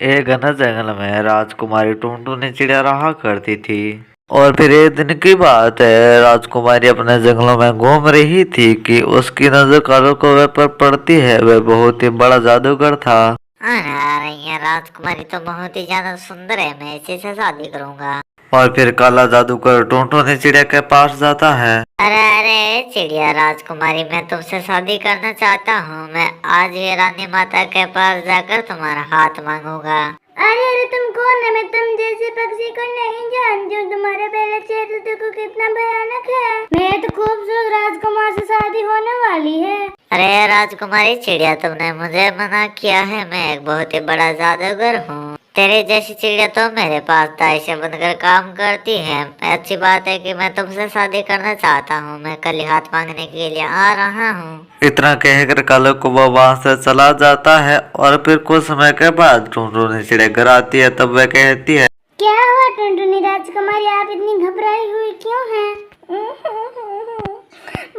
एक घने जंगल में राजकुमारी टुनटुनी चिड़िया रहा करती थी। और फिर एक दिन की बात है, राजकुमारी अपने जंगलों में घूम रही थी कि उसकी नजर कालो कौवे पर पड़ती है। वह बहुत ही बड़ा जादूगर था। अरे ये राजकुमारी तो बहुत ही ज्यादा सुंदर है, मैं इसी से शादी करूंगा। और फिर काला जादूगर टुनटुनी चिड़िया के पास जाता है। अरे अरे चिड़िया राजकुमारी, मैं तुमसे शादी करना चाहता हूँ। मैं आज ही रानी माता के पास जाकर तुम्हारा हाथ मांगूंगा। अरे अरे तुम कौन है? मैं तुम जैसे पक्षी को नहीं जानती हूँ। तुम्हारा पहला चेहरा देखो कितना भयानक है। मैं तो खूबसूरत राजकुमार से शादी होने वाली है। अरे राजकुमारी चिड़िया, तुमने मुझे मना किया है। मैं एक बहुत ही बड़ा जादूगर हूँ। तेरे जैसी चिड़िया तो मेरे पास दाई से बनकर काम करती है। अच्छी बात है कि मैं तुमसे शादी करना चाहता हूँ। मैं कल ही हाथ मांगने के लिए आ रहा हूँ। इतना कहकर कालो कौवा वहां से चला जाता है। और फिर कुछ समय के बाद टुनटुनी चिड़िया घर आती है। तब वह कहती है, क्या हुआ टुनटुनी राजकुमारी, आप इतनी घबराई हुई क्यों हैं?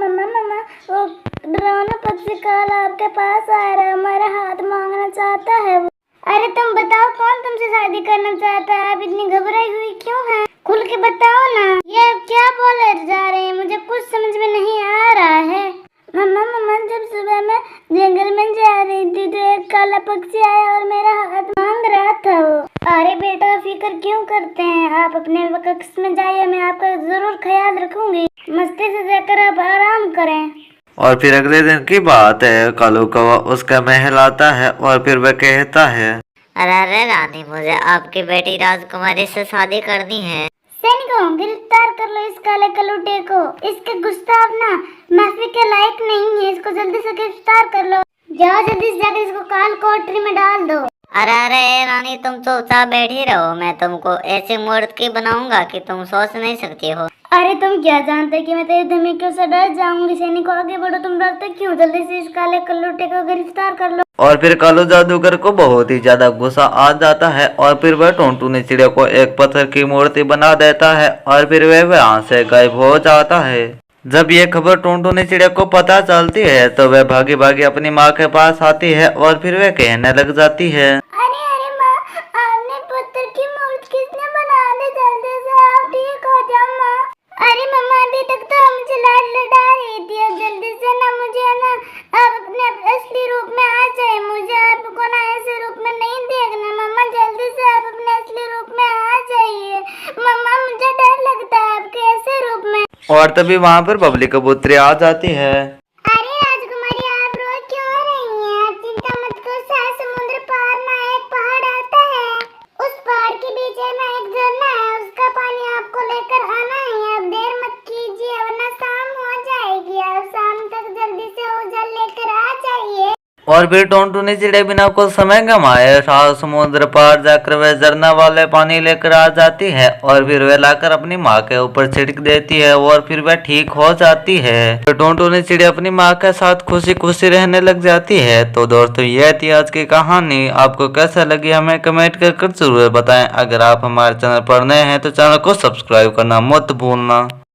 मम्मा मम्मा, वो डरावना पक्षी काला आपके पास आ रहा है, हमारा हाथ मांगना चाहता है। अरे तुम बताओ, कौन तुमसे शादी करना चाहता है? आप इतनी घबराई हुई क्यों हैं? खुल के बताओ ना। ये क्या बोले जा रहे हैं, मुझे कुछ समझ में नहीं आ रहा है। मम्मा मम्मा, जब सुबह मैं जंगल में जा रही थी तो एक काला पक्षी आया और मेरा हाथ मांग रहा था वो। अरे बेटा, फिक्र क्यों करते हैं? आप अपने कक्ष में जाइए, मैं आपका जरूर ख्याल रखूंगी। मस्ती से जाकर आप आराम करें। और फिर अगले दिन की बात है, कालो कौवा उसका महल आता है। और फिर वह कहता है, अरे रानी, मुझे आपकी बेटी राजकुमारी से शादी करनी है। सैनिकों, गिरफ्तार कर लो इस काले कलूटे को। इसके गुस्ताव ना माफी के लायक नहीं है। इसको जल्दी से गिरफ्तार कर लो। जाओ जल्दी से जाकर इसको काल कोठरी में डाल दो। अरे रानी, तुम चुपचाप बैठी रहो। मैं तुमको ऐसी मूर्त की बनाऊंगा कि तुम सोच नहीं सकती हो। अरे तुम क्या जानते कि मैं तेरे धमाके से डर जाऊंगी? सैनिकों आगे बढ़ो, तुम डरते क्यों? जल्दी से इस काले कल्लूटे को गिरफ्तार कर लो। और फिर कालो जादूगर को बहुत ही ज्यादा गुस्सा आ जाता है। और फिर वह टुनटुनी चिड़िया को एक पत्थर की मूर्ति बना देता है। और फिर वह वहां से गायब हो जाता है। जब ये खबर टुनटुनी चिड़िया को पता चलती है तो वह भागी भागी अपनी माँ के पास आती है। और फिर वह कहने लग जाती है, अरे अरे माँ, आपने पत्थर की मूर्ति किसने बना दी? जल्दी से आप ठीक हो जाओ माँ। अरे मम्मा, अभी तक तो मुझे लाड लड़ा रही थी। अब जल्दी से ना मुझे ना आप अपने असली रूप में आ जाए। मुझे आपको ना ऐसे रूप में नहीं देखना। मम्मा जल्दी से आप अपने असली रूप में आ जाइए। मम्मा मुझे डर लगता है आपके ऐसे रूप में। और तभी वहां पर बबली कबूतरी आ जाती है। अरे राजकुमारी, आप रो क्यों रही हैं? आप चिंता मत करो, समुद्र पार ना एक पहाड़ आता है। उस पहाड़ के बीच में एक झरना है, उसका पानी आपको लेकर आना है। आप देर मत कीजिए वरना शाम हो जाएगी। आप शाम तक जल्दी से वो जल लेकर आ जाइए। और फिर टुनटुनी चिड़िया बिना कुछ समय गंवाए सात समुद्र पार जाकर वह झरना वाले पानी लेकर आ जाती है। और फिर वह लाकर अपनी माँ के ऊपर छिड़क देती है। और फिर वह ठीक हो जाती है। तो टुनटुनी चिड़िया अपनी माँ के साथ खुशी खुशी रहने लग जाती है। तो दोस्तों, यह थी आज की कहानी। आपको कैसा लगी हमें कमेंट कर जरूर बताएं। अगर आप हमारे चैनल पर नए हैं तो चैनल को सब्सक्राइब करना मत भूलना।